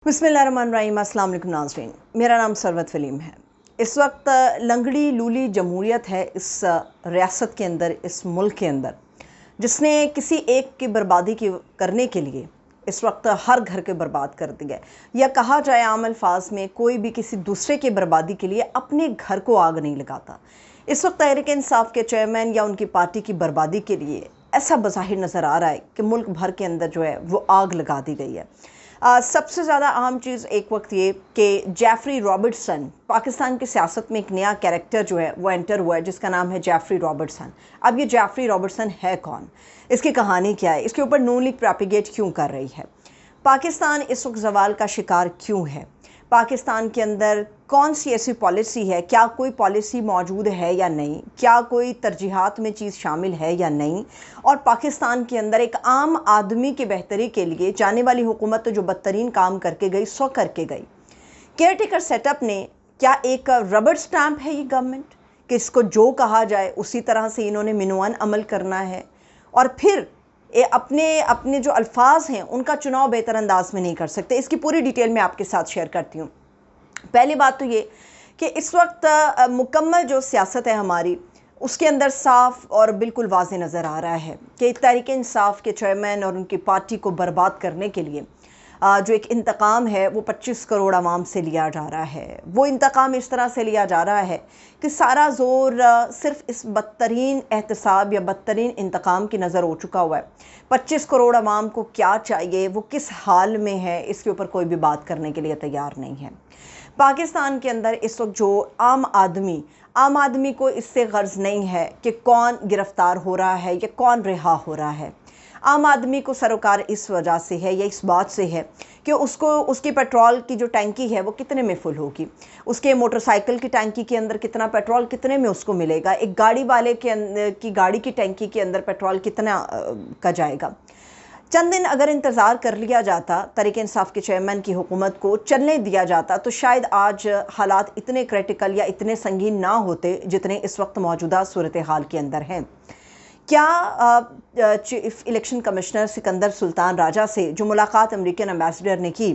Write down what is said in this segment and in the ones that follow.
बिस्मिल्लाहिर्रहमानिर्रहीम। अस्सलाम वालेकुम नाज़रीन, मेरा नाम सरवत वलीम है। इस वक्त लंगड़ी लूली जमहूरियत है इस रियासत के अंदर, इस मुल्क के अंदर, जिसने किसी एक की बर्बादी करने के लिए इस वक्त हर घर के बर्बाद कर दिया है। या कहा जाए आम अल्फाज में, कोई भी किसी दूसरे की बर्बादी के लिए अपने घर को आग नहीं लगाता। इस वक्त तहरीक इंसाफ के चेयरमैन या उनकी पार्टी की बर्बादी के लिए ऐसा बज़ाहिर नज़र आ रहा है कि मुल्क भर के अंदर जो है वो आग लगा दी गई है। सबसे ज़्यादा अहम चीज़ एक वक्त ये कि जेफरी रॉबर्टसन, पाकिस्तान की सियासत में एक नया कैरेक्टर जो है वो एंटर हुआ है, जिसका नाम है जेफरी रॉबर्टसन। अब ये जेफरी रॉबर्टसन है कौन, इसकी कहानी क्या है, इसके ऊपर नून लीग प्रोपेगेट क्यों कर रही है, पाकिस्तान इस वक्त जवाल का शिकार क्यों है, पाकिस्तान के अंदर कौन सी ऐसी पॉलिसी है, क्या कोई पॉलिसी मौजूद है या नहीं, क्या कोई तरजीहात में चीज़ शामिल है या नहीं, और पाकिस्तान के अंदर एक आम आदमी की बेहतरी के लिए जाने वाली हुकूमत तो जो बदतरीन काम करके गई सो करके गई। केयर टेकर सेटअप ने क्या एक रबड़ स्टैंप है ये गवर्नमेंट कि इसको जो कहा जाए उसी तरह से इन्होंने मिनवान अमल करना है, और फिर अपने अपने जो अल्फाज हैं उनका चुनाव बेहतर अंदाज में नहीं कर सकते। इसकी पूरी डिटेल मैं आपके साथ शेयर करती हूँ। पहली बात तो ये कि इस वक्त मुकम्मल जो सियासत है हमारी, उसके अंदर साफ़ और बिल्कुल वाज़ेह नज़र आ रहा है कि तहरीक इंसाफ के चेयरमैन और उनकी पार्टी को बर्बाद करने के लिए जो एक इंतकाम है वो 25 करोड़ आवाम से लिया जा रहा है। वो इंतकाम इस तरह से लिया जा रहा है कि सारा ज़ोर सिर्फ इस बदतरीन एहतसाब या बदतरीन इंतकाम की नज़र हो चुका हुआ है। 25 करोड़ आवाम को क्या चाहिए, वो किस हाल में है, इसके ऊपर कोई भी बात करने के लिए तैयार नहीं है। पाकिस्तान के अंदर इस वक्त जो आम आदमी को इससे गर्ज नहीं है कि कौन गिरफ़्तार हो रहा है या कौन रिहा हो रहा है। आम आदमी को सरोकार इस वजह से है या इस बात से है कि उसको उसकी पेट्रोल की जो टैंकी है वो कितने में फुल होगी, उसके मोटरसाइकिल की टैंकी के अंदर कितना पेट्रोल कितने में उसको मिलेगा, एक गाड़ी वाले के अंदर की गाड़ी की टैंकी के अंदर पेट्रोल कितना का जाएगा। चंद दिन अगर इंतज़ार कर लिया जाता, तहरीक इंसाफ के चेयरमैन की हुकूमत को चलने दिया जाता, तो शायद आज हालात इतने क्रिटिकल या इतने संगीन ना होते जितने इस वक्त मौजूदा सूरत हाल के अंदर हैं। क्या chief election commissioner Sikandar Sultan Raja से जो मुलाकात अमेरिकन एम्बेसडर ने की,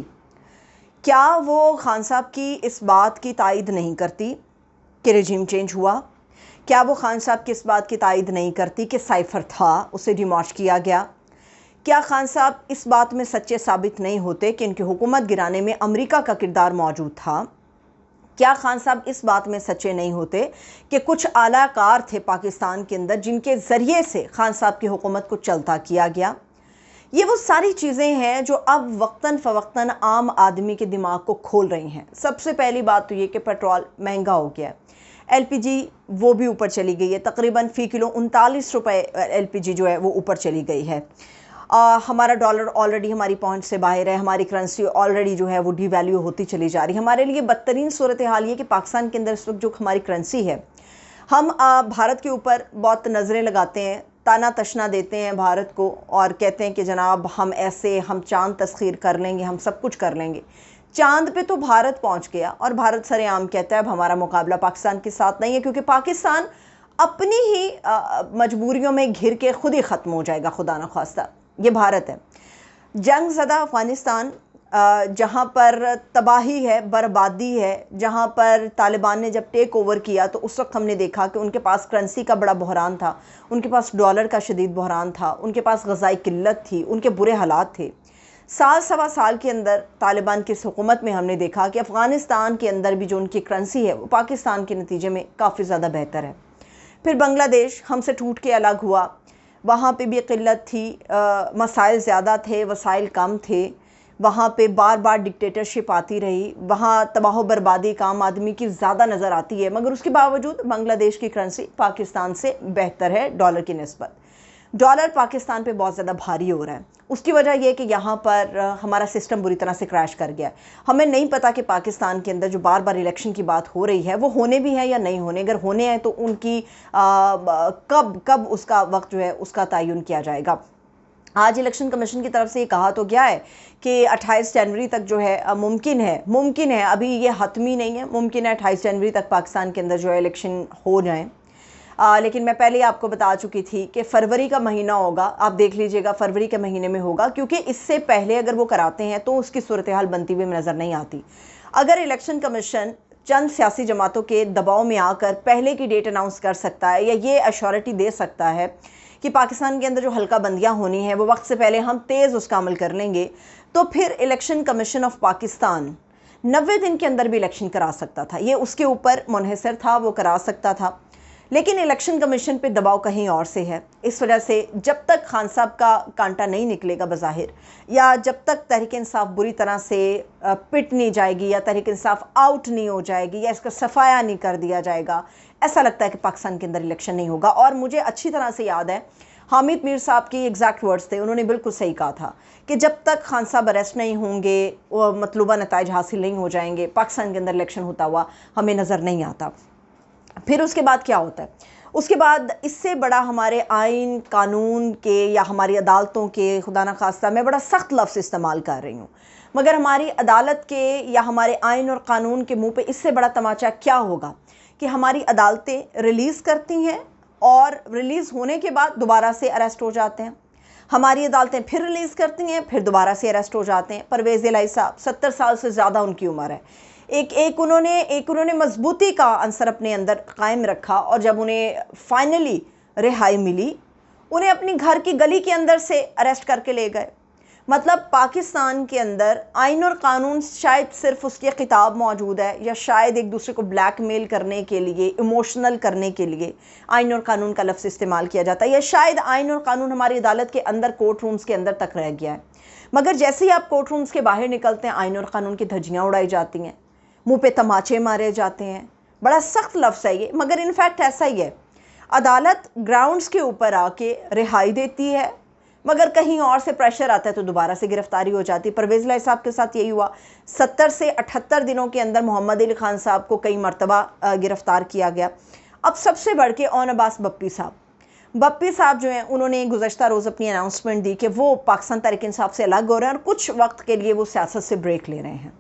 क्या वो खान साहब की इस बात की तायद नहीं करती कि रजीम चेंज हुआ? क्या वो खान साहब की इस बात की तायद नहीं करती कि साइफर था, उसे डिमॉश किया गया? क्या खान साहब इस बात में सच्चे साबित नहीं होते कि इनकी हुकूमत गिराने में अमेरिका का किरदार मौजूद था? क्या खान साहब इस बात में सच्चे नहीं होते कि कुछ आलाकार थे पाकिस्तान के अंदर जिनके ज़रिए से खान साहब की हुकूमत को चलता किया गया? ये वो सारी चीज़ें हैं जो अब वक्तन फ़वक्तन आम आदमी के दिमाग को खोल रही हैं। सबसे पहली बात तो ये कि पेट्रोल महंगा हो गया है, LPG वो भी ऊपर चली गई है, तकरीबन फ़ी किलो 39 रुपये LPG जो है वो ऊपर चली गई है। हमारा डॉलर ऑलरेडी हमारी पहुंच से बाहर है, हमारी करेंसी ऑलरेडी जो है वो डिवैल्यू होती चली जा रही है। हमारे लिए बदतरीन सूरत हाल ये कि पाकिस्तान के अंदर इस वक्त जो हमारी करेंसी है, हम भारत के ऊपर बहुत नज़रें लगाते हैं, ताना तशना देते हैं भारत को और कहते हैं कि जनाब हम ऐसे, हम चांद तस्खीर कर लेंगे, हम सब कुछ कर लेंगे। चांद पे तो भारत पहुँच गया और भारत सरेआम कहता है अब हमारा मुकाबला पाकिस्तान के साथ नहीं है, क्योंकि पाकिस्तान अपनी ही मजबूरियों में घिर के खुद ही ख़त्म हो जाएगा, खुदा न खास्ता। ये भारत है। जंग ज़दा अफ़गानिस्तान, जहाँ पर तबाही है, बर्बादी है, जहाँ पर तालिबान ने जब टेक ओवर किया तो उस वक्त हमने देखा कि उनके पास करेंसी का बड़ा बहरान था, उनके पास डॉलर का शदीद बहरान था, उनके पास ग़ज़ाई किल्लत थी, उनके बुरे हालात थे। साल सवा साल के अंदर तालिबान की इस हुकूमत में हमने देखा कि अफ़गानिस्तान के अंदर भी जो उनकी करेंसी है वो पाकिस्तान के नतीजे में काफ़ी ज़्यादा बेहतर है। फिर बांग्लादेश हमसे टूट के अलग हुआ, वहाँ पे भी किल्लत थी, मसाइल ज़्यादा थे, वसाइल कम थे, वहाँ पे बार बार डिक्टेटरशिप आती रही, वहाँ तबाह बर्बादी का आम आदमी की ज़्यादा नज़र आती है, मगर उसके बावजूद बांग्लादेश की करेंसी पाकिस्तान से बेहतर है डॉलर की निस्बत। डॉलर पाकिस्तान पे बहुत ज़्यादा भारी हो रहा है। उसकी वजह यह है कि यहाँ पर हमारा सिस्टम बुरी तरह से क्रैश कर गया है। हमें नहीं पता कि पाकिस्तान के अंदर जो बार बार इलेक्शन की बात हो रही है वो होने भी है या नहीं होने। अगर होने हैं तो उनकी कब उसका वक्त जो है उसका तयन किया जाएगा। आज इलेक्शन कमीशन की तरफ से ये कहा तो गया है कि 28 जनवरी तक जो है मुमकिन है, अभी ये हतमी नहीं है, मुमकिन है 28 जनवरी तक पाकिस्तान के अंदर जो है इलेक्शन हो जाए। लेकिन मैं पहले ही आपको बता चुकी थी कि फरवरी का महीना होगा, आप देख लीजिएगा फरवरी के महीने में होगा, क्योंकि इससे पहले अगर वो कराते हैं तो उसकी सूरत हाल बनती हुई नज़र नहीं आती। अगर इलेक्शन कमीशन चंद सियासी जमातों के दबाव में आकर पहले की डेट अनाउंस कर सकता है या ये अश्योरिटी दे सकता है कि पाकिस्तान के अंदर जो हल्का बंदियाँ होनी है वो वक्त से पहले हम तेज़ उसका अमल कर लेंगे, तो फिर इलेक्शन कमीशन ऑफ पाकिस्तान 90 दिन के अंदर भी इलेक्शन करा सकता था। ये उसके ऊपर मुनहसर था, वो करा सकता था। लेकिन इलेक्शन कमीशन पे दबाव कहीं और से है। इस वजह से जब तक खान साहब का कांटा नहीं निकलेगा बज़ाहिर, या जब तक तहरीक इंसाफ बुरी तरह से पिट नहीं जाएगी या तहरीक इंसाफ आउट नहीं हो जाएगी या इसका सफाया नहीं कर दिया जाएगा, ऐसा लगता है कि पाकिस्तान के अंदर इलेक्शन नहीं होगा। और मुझे अच्छी तरह से याद है हामिद मीर साहब की एग्जैक्ट वर्ड्स थे, उन्होंने बिल्कुल सही कहा था कि जब तक खान साहब अरेस्ट नहीं होंगे, वो मतलूबा नताइज हासिल नहीं हो जाएंगे, पाकिस्तान के अंदर इलेक्शन होता हुआ हमें नज़र नहीं आता। फिर उसके बाद क्या होता है? उसके बाद इससे बड़ा हमारे आइन कानून के या हमारी अदालतों के, खुदा न खास्ता मैं बड़ा सख्त लफ्ज़ इस्तेमाल कर रही हूँ, मगर हमारी अदालत के या हमारे आइन और कानून के मुंह पे इससे बड़ा तमाचा क्या होगा कि हमारी अदालतें रिलीज़ करती हैं और रिलीज़ होने के बाद दोबारा से अरेस्ट हो जाते हैं। हमारी अदालतें फिर रिलीज़ करती हैं, फिर दोबारा से अरेस्ट हो जाते हैं। परवेज़ इलाही साहब 70 साल से ज़्यादा उनकी उम्र है। एक उन्होंने मजबूती का अंसर अपने अंदर कायम रखा और जब उन्हें फाइनली रिहाई मिली, उन्हें अपनी घर की गली के अंदर से अरेस्ट करके ले गए। मतलब पाकिस्तान के अंदर आइन और कानून शायद सिर्फ उसकी किताब मौजूद है, या शायद एक दूसरे को ब्लैकमेल करने के लिए, इमोशनल करने के लिए आइन और कानून का लफ्ज़ इस्तेमाल किया जाता है, या शायद आइन और कानून हमारी अदालत के अंदर, कोर्ट रूम्स के अंदर तक रह गया है। मगर जैसे ही आप कोर्ट रूम्स के बाहर निकलते हैं, आइन और कानून की धज्जियाँ उड़ाई जाती हैं, मुंह पे तमाचे मारे जाते हैं। बड़ा सख्त लफ्ज़ है ये, मगर इनफैक्ट ऐसा ही है। अदालत ग्राउंड्स के ऊपर आके रिहाई देती है, मगर कहीं और से प्रेशर आता है तो दोबारा से गिरफ्तारी हो जाती है। परवेज़ इलाही साहब के साथ यही हुआ। 70 से 78 दिनों के अंदर मोहम्मद अली खान साहब को कई मरतबा गिरफ्तार किया गया। अब सबसे बढ़ के ऑन अब्बास बप्पी साहब जो हैं, उन्होंने गुज़श्ता रोज़ अपनी अनाउंसमेंट दी कि वो पाकिस्तान तहरीक इंसाफ से अलग हो रहे हैं और कुछ वक्त के लिए वो सियासत से ब्रेक ले रहे हैं।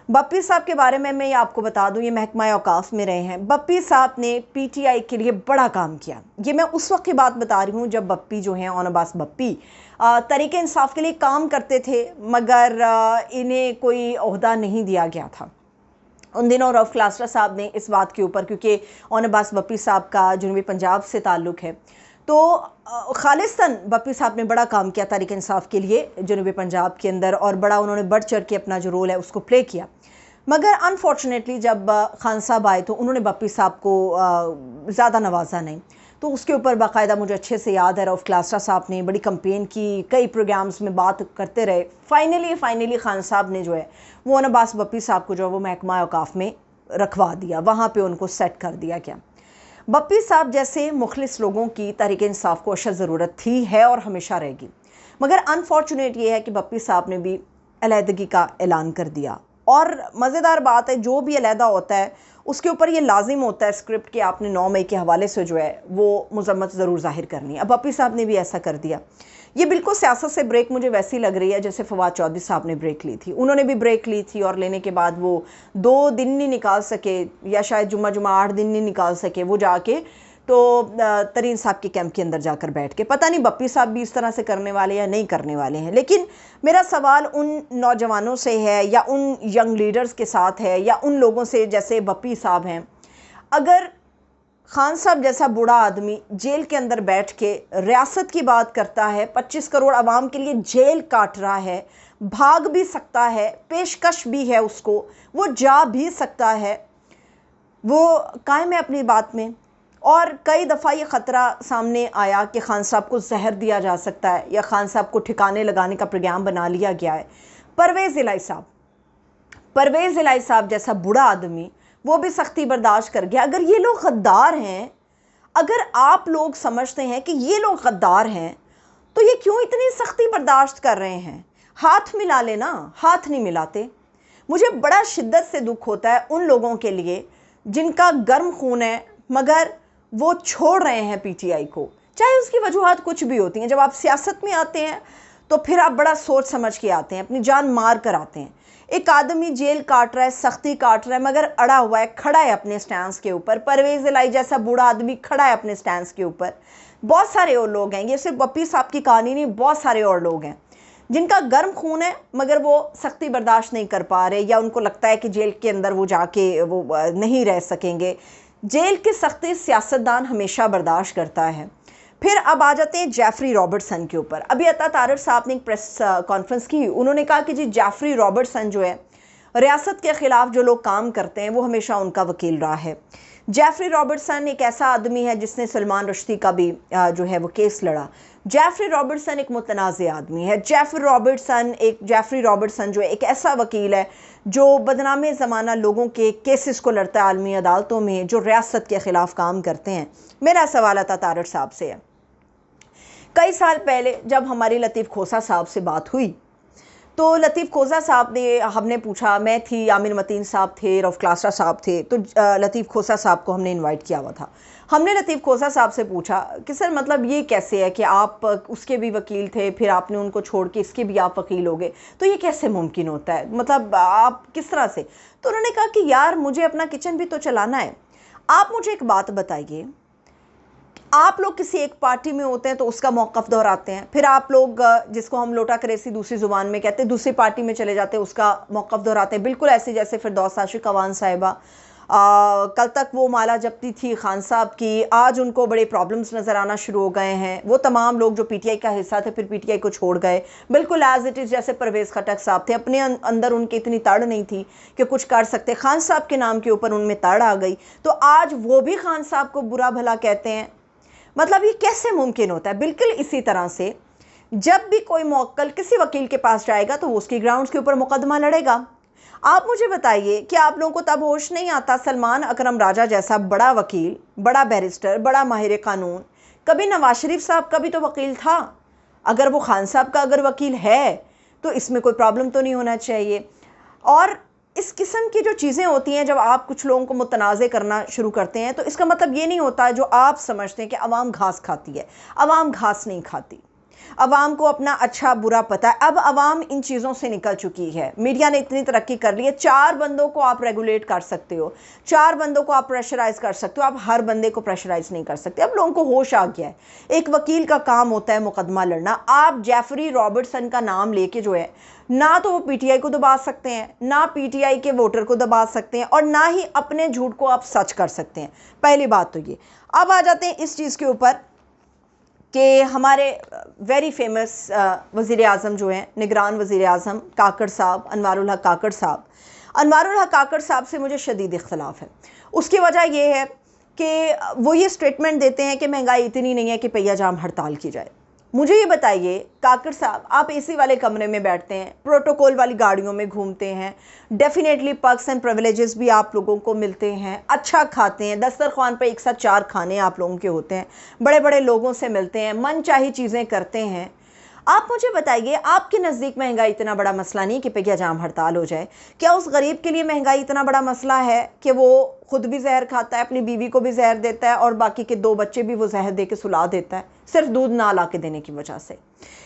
बप्पी साहब के बारे में मैं आपको बता दूं, ये महकमा औकाफ में रहे हैं। बप्पी साहब ने पीटीआई के लिए बड़ा काम किया। ये मैं उस वक्त की बात बता रही हूँ जब बप्पी जो हैं, ऑन अब्बास बप्पी, तहरीक इंसाफ के लिए काम करते थे, मगर इन्हें कोई ओहदा नहीं दिया गया था। उन दिनों रऊफ़ क्लास्टर साहब ने इस बात के ऊपर, क्योंकि ऑन अब्बास बप्पी साहब का जनूबी पंजाब से ताल्लुक़ है, तो खालिस्तान बप्पी साहब ने बड़ा काम किया तहरीक इंसाफ के लिए जनूबी पंजाब के अंदर, और बड़ा उन्होंने बढ़ चढ़ के अपना जो रोल है उसको प्ले किया। मगर अनफॉर्चुनेटली जब खान साहब आए तो उन्होंने बप्पी साहब को ज़्यादा नवाजा नहीं। तो उसके ऊपर बाकायदा मुझे अच्छे से याद है, रऊफ़ क्लास्टर साहब ने बड़ी कंपेन की, कई प्रोग्राम्स में बात करते रहे। फाइनली खान साहब ने जो है वो ऑन अब्बास बप्पी साहब को जो है वो महकमा औकाफ में रखवा दिया, वहाँ पर उनको सेट कर दिया गया। बप्पी साहब जैसे मुखलिस लोगों की तहरीक इंसाफ को अशद ज़रूरत थी, है और हमेशा रहेगी। मगर अनफॉर्चुनेट ये है कि बप्पी साहब ने भी अलहदगी का ऐलान कर दिया। और मज़ेदार बात है, जो भी अलहदा होता है उसके ऊपर ये लाजिम होता है स्क्रिप्ट के आपने 9 मई के हवाले से जो है वो मज़म्मत ज़रूर ज़ाहिर करनी है। अब बप्पी साहब ने भी ऐसा कर दिया। ये बिल्कुल सियासत से ब्रेक मुझे वैसी लग रही है जैसे फवाद चौधरी साहब ने ब्रेक ली थी। उन्होंने भी ब्रेक ली थी और लेने के बाद वो 2 दिन नहीं निकाल सके, या शायद जुम्मा 8 दिन नहीं निकाल सके, वो जाके तो तरीन साहब के कैंप के अंदर जाकर बैठ के, पता नहीं बप्पी साहब भी इस तरह से करने वाले या नहीं करने वाले हैं। लेकिन मेरा सवाल उन नौजवानों से है, या उन यंग लीडर्स के साथ है, या उन लोगों से जैसे बप्पी साहब हैं, अगर खान साहब जैसा बूढ़ा आदमी जेल के अंदर बैठ के रियासत की बात करता है, 25 करोड़ आवाम के लिए जेल काट रहा है, भाग भी सकता है, पेशकश भी है उसको, वो जा भी सकता है, वो कायम है अपनी बात में। और कई दफ़ा ये ख़तरा सामने आया कि खान साहब को जहर दिया जा सकता है, या खान साहब को ठिकाने लगाने का प्रोग्राम बना लिया गया है। परवेज़ इलाही साहब जैसा बूढ़ा आदमी, वो भी सख्ती बर्दाश्त कर गया। अगर ये लोग गद्दार हैं, अगर आप लोग समझते हैं कि ये लोग गद्दार हैं, तो ये क्यों इतनी सख्ती बर्दाश्त कर रहे हैं? हाथ मिला लेना, हाथ नहीं मिलाते। मुझे बड़ा शिद्दत से दुख होता है उन लोगों के लिए जिनका गर्म खून है, मगर वो छोड़ रहे हैं पीटीआई को, चाहे उसकी वजूहात कुछ भी होती हैं। जब आप सियासत में आते हैं तो फिर आप बड़ा सोच समझ के आते हैं, अपनी जान मार कर आते हैं। एक आदमी जेल काट रहा है, सख्ती काट रहा है, मगर अड़ा हुआ है, खड़ा है अपने स्टैंड के ऊपर। परवेज इलाही जैसा बूढ़ा आदमी खड़ा है अपने स्टैंड के ऊपर। बहुत सारे और लोग हैं, ये सिर्फ पप्पी साहब की कहानी नहीं, बहुत सारे और लोग हैं जिनका गर्म खून है मगर वो सख्ती बर्दाश्त नहीं कर पा रहे, या उनको लगता है कि जेल के अंदर वो जाके वो नहीं रह सकेंगे। जेल की सख्ती सियासतदान हमेशा बर्दाश्त करता है। फिर अब आ जाते हैं जेफरी रॉबर्टसन के ऊपर। अभी अता तारड़ साहब ने एक प्रेस कॉन्फ्रेंस की, उन्होंने कहा कि जी जेफरी रॉबर्टसन जो है, रियासत के ख़िलाफ़ जो लोग काम करते हैं वो हमेशा उनका वकील रहा है। जेफरी रॉबर्टसन एक ऐसा आदमी है जिसने सलमान रुश्दी का भी जो है वो केस लड़ा। जेफरी रॉबर्टसन एक मुतनाज़ आदमी है। जेफरी रॉबर्टसन जो है एक ऐसा वकील है जो बदनामे ज़माना लोगों के केसेस को लड़ता है आलमी अदालतों में, जो रियासत के ख़िलाफ़ काम करते हैं। मेरा सवाल अता तारड़ साहब से है, कई साल पहले जब हमारी लतीफ़ खोसा साहब से बात हुई तो लतीफ़ खोसा साहब ने, हमने पूछा, मैं थी, आमिर मतीन साहब थे, रऊफ़ क्लासरा साहब थे, तो लतीफ़ खोसा साहब को हमने इनवाइट किया हुआ था। हमने लतीफ़ खोसा साहब से पूछा कि सर मतलब ये कैसे है कि आप उसके भी वकील थे, फिर आपने उनको छोड़ के इसके भी आप वकील हो गए, तो ये कैसे मुमकिन होता है, मतलब आप किस तरह से? तो उन्होंने कहा कि यार मुझे अपना किचन भी तो चलाना है। आप मुझे एक बात बताइए, आप लोग किसी एक पार्टी में होते हैं तो उसका मौक़िफ़ दोहराते हैं, फिर आप लोग जिसको हम लोटा करेसी दूसरी ज़ुबान में कहते हैं, दूसरी पार्टी में चले जाते हैं, उसका मौक़िफ़ दोहराते हैं, बिल्कुल ऐसे जैसे फिरदौस आशिक़ अवान साहिबा। कल तक वो माला जपती थी खान साहब की, आज उनको बड़े प्रॉब्लम्स नज़र आना शुरू हो गए हैं। वो तमाम लोग जो पीटीआई का हिस्सा थे फिर पीटीआई को छोड़ गए, बिल्कुल एज़ इट इज़ जैसे परवेज़ खटक साहब थे। अपने अंदर उनके इतनी तड़ नहीं थी कि कुछ कर सकते, खान साहब के नाम के ऊपर उनमें तड़ आ गई, तो आज वो भी खान साहब को बुरा भला कहते हैं। मतलब ये कैसे मुमकिन होता है? बिल्कुल इसी तरह से जब भी कोई मौक्कल किसी वकील के पास जाएगा तो वो उसकी ग्राउंड्स के ऊपर मुकदमा लड़ेगा। आप मुझे बताइए कि आप लोगों को तब होश नहीं आता, सलमान अकरम राजा जैसा बड़ा वकील, बड़ा बैरिस्टर, बड़ा माहिर कानून, कभी नवाज शरीफ साहब का भी तो वकील था। अगर वो खान साहब का अगर वकील है तो इसमें कोई प्रॉब्लम तो नहीं होना चाहिए। और इस किस्म की जो चीज़ें होती हैं, जब आप कुछ लोगों को मुतनाज़े करना शुरू करते हैं तो इसका मतलब ये नहीं होता जो आप समझते हैं कि अवाम घास खाती है। अवाम घास नहीं खाती, अवाम को अपना अच्छा बुरा पता है। अब अवाम इन चीज़ों से निकल चुकी है, मीडिया ने इतनी तरक्की कर ली है, 4 बंदों को आप रेगुलेट कर सकते हो, 4 बंदों को आप प्रेशराइज़ कर सकते हो, आप हर बंदे को प्रेशराइज़ नहीं कर सकते। अब लोगों को होश आ गया है, एक वकील का काम होता है मुकदमा लड़ना। आप जेफरी रॉबर्टसन का नाम लेके जो है, ना तो वो पीटीआई को दबा सकते हैं, ना पीटीआई के वोटर को दबा सकते हैं, और ना ही अपने झूठ को आप सच कर सकते हैं। पहली बात तो ये। अब आ जाते हैं इस चीज़ के ऊपर कि हमारे वेरी फेमस वज़ीर आज़म जो हैं, निगरान वज़ीर आज़म काकड़ साहब, अनवारुल हक काकड़ साहब। अनवारुल हक काकड़ साहब से मुझे शदीद इख्तलाफ है। उसकी वजह यह है कि वो ये स्टेटमेंट देते हैं कि महंगाई इतनी नहीं है कि पहिया जाम हड़ताल की जाए। मुझे ये बताइए काकड़ साहब, आप एसी वाले कमरे में बैठते हैं, प्रोटोकॉल वाली गाड़ियों में घूमते हैं, डेफिनेटली पर्क्स एंड प्रिविलेजेस भी आप लोगों को मिलते हैं, अच्छा खाते हैं, दस्तरखान पर एक साथ 4 खाने आप लोगों के होते हैं, बड़े बड़े लोगों से मिलते हैं, मनचाही चीज़ें करते हैं। आप मुझे बताइए, आपके नज़दीक महंगाई इतना बड़ा मसला नहीं कि पहिया जाम हड़ताल हो जाए? क्या उस गरीब के लिए महंगाई इतना बड़ा मसला है कि वो खुद भी जहर खाता है, अपनी बीवी को भी जहर देता है, और बाकी के 2 बच्चे भी वो जहर दे के सुला देता है सिर्फ दूध ना ला के देने की वजह से?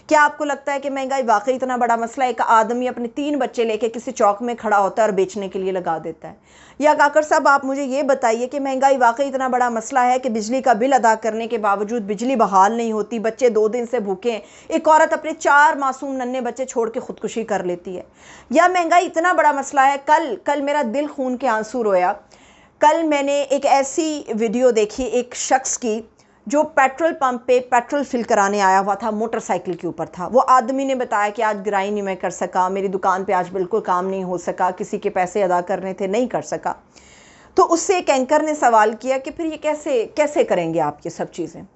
क्या आपको लगता है कि महंगाई वाकई इतना बड़ा मसला है? एक आदमी अपने 3 बच्चे लेके किसी चौक में खड़ा होता है और बेचने के लिए लगा देता है? या काकड़ साहब आप मुझे ये बताइए कि महंगाई वाकई इतना बड़ा मसला है कि बिजली का बिल अदा करने के बावजूद बिजली बहाल नहीं होती, बच्चे 2 दिन से भूखे हैं, एक औरत अपने 4 मासूम नन्हे बच्चे छोड़ के खुदकुशी कर लेती है? या महंगाई इतना बड़ा मसला है? कल मेरा दिल खून के आंसू रोया। कल मैंने एक ऐसी वीडियो देखी एक शख्स की जो पेट्रोल पंप पे पेट्रोल फिल कराने आया हुआ था, मोटरसाइकिल के ऊपर था। वो आदमी ने बताया कि आज गिराई नहीं मैं कर सका, मेरी दुकान पे आज बिल्कुल काम नहीं हो सका, किसी के पैसे अदा करने थे, नहीं कर सका। तो उससे एक एंकर ने सवाल किया कि फिर ये कैसे करेंगे आप ये सब चीज़ें?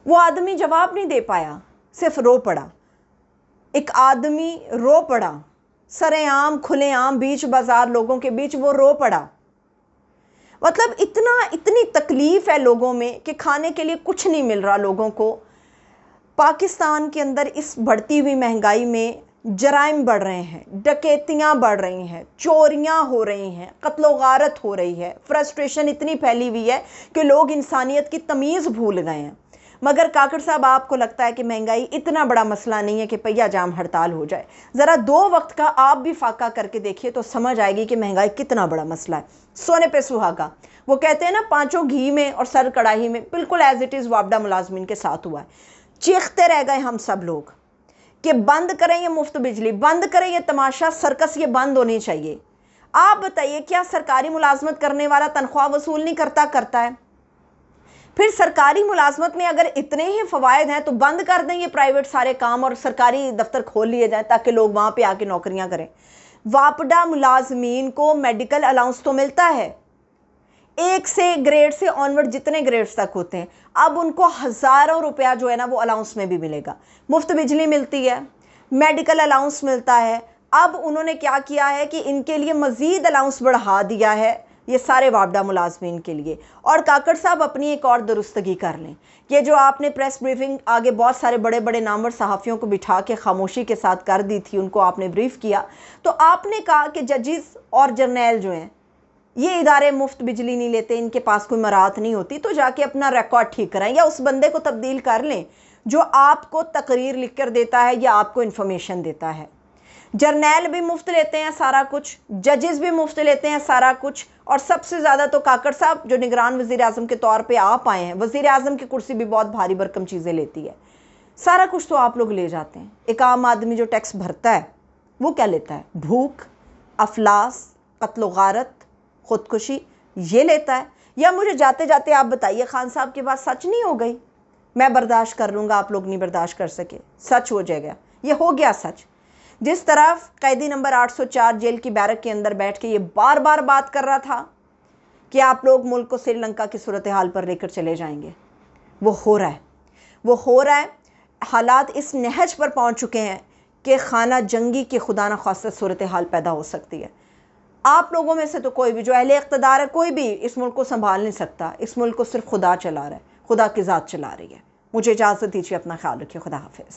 वो आदमी जवाब नहीं दे पाया, सिर्फ रो पड़ा। एक आदमी रो पड़ा, सरेआम खुलेआम बीच बाजार लोगों के बीच वो रो पड़ा। मतलब इतनी तकलीफ़ है लोगों में कि खाने के लिए कुछ नहीं मिल रहा लोगों को। पाकिस्तान के अंदर इस बढ़ती हुई महंगाई में जराइम बढ़ रहे हैं, डकैतियाँ बढ़ रही हैं, चोरियाँ हो रही हैं, कत्लो गारत हो रही है, फ्रस्ट्रेशन इतनी फैली हुई है कि लोग इंसानियत की तमीज़ भूल गए हैं। मगर काकड़ साहब, आपको लगता है कि महंगाई इतना बड़ा मसला नहीं है कि पहिया जाम हड़ताल हो जाए। ज़रा 2 वक्त का आप भी फाका करके देखिए तो समझ आएगी कि महंगाई कितना बड़ा मसला है। सोने पे सुहागा, वो कहते हैं ना, 5 घी में और सर कढ़ाई में, बिल्कुल एज इट इज़ वापडा मुलाजमीन के साथ हुआ है। चीखते रह गए हम सब लोग कि बंद करें ये मुफ्त बिजली, बंद करें ये तमाशा सर्कस, ये बंद होनी चाहिए। आप बताइए, क्या सरकारी मुलाजमत करने वाला तनख्वाह वसूल नहीं करता है? फिर सरकारी मुलाजमत में अगर इतने ही फ़वायद हैं तो बंद कर दें ये प्राइवेट सारे काम और सरकारी दफ्तर खोल लिए जाएं ताकि लोग वहाँ पे आके नौकरियाँ करें। वापडा मुलाजमीन को मेडिकल अलाउंस तो मिलता है, 1 से ग्रेड से ऑनवर्ड जितने ग्रेड्स तक होते हैं, अब उनको हज़ारों रुपया जो है ना वो अलाउंस में भी मिलेगा। मुफ्त बिजली मिलती है, मेडिकल अलाउंस मिलता है। अब उन्होंने क्या किया है कि इनके लिए मज़ीद अलाउंस बढ़ा दिया है, ये सारे वापडा मुलाजमीन के लिए। और काकड़ साहब, अपनी एक और दुरुस्तगी कर लें, ये जो आपने प्रेस ब्रीफिंग आगे बहुत सारे बड़े बड़े नामवर सहाफ़ियों को बिठा के खामोशी के साथ कर दी थी, उनको आपने ब्रीफ किया, तो आपने कहा कि जजेस और जर्नैल जो हैं ये इदारे मुफ्त बिजली नहीं लेते, इनके पास कोई मराहत नहीं होती, तो जाके अपना रिकॉर्ड ठीक कराएं या उस बंदे को तब्दील कर लें जो आपको तकरीर लिख कर देता है या आपको इन्फॉर्मेशन देता है। जर्नैल भी मुफ्त लेते हैं सारा कुछ, जजेस भी मुफ्त लेते हैं सारा कुछ, और सबसे ज़्यादा तो काकड़ साहब जो निगरान वज़ीर आज़म के तौर पे आप आए हैं, वज़ीर आज़म की कुर्सी भी बहुत भारी भरकम चीज़ें लेती है, सारा कुछ तो आप लोग ले जाते हैं। एक आम आदमी जो टैक्स भरता है वो क्या लेता है? भूख, अफलास, कत्ल गारत, ख़ुदकुशी, ये लेता है। या मुझे जाते जाते आप बताइए, खान साहब के पास सच नहीं हो गई? मैं बर्दाश्त कर लूँगा, आप लोग नहीं बर्दाश्त कर सके, सच हो जाएगा। ये हो गया सच। जिस तरफ कैदी नंबर 804 जेल की बैरक के अंदर बैठ के ये बार बार बात कर रहा था कि आप लोग मुल्क को श्रीलंका की सूरत हाल पर लेकर चले जाएंगे, वो हो रहा है, वो हो रहा है। हालात इस नहज पर पहुंच चुके हैं कि खाना जंगी की खुदा न खास्ता सूरत हाल पैदा हो सकती है। आप लोगों में से तो कोई भी जो अहले इक़्तिदार है, कोई भी इस मुल्क को संभाल नहीं सकता। इस मुल्क को सिर्फ खुदा चला रहा है, खुदा की ज़ात चला रही है। मुझे इजाज़त दीजिए, अपना ख्याल रखिए, खुदा हाफिज़।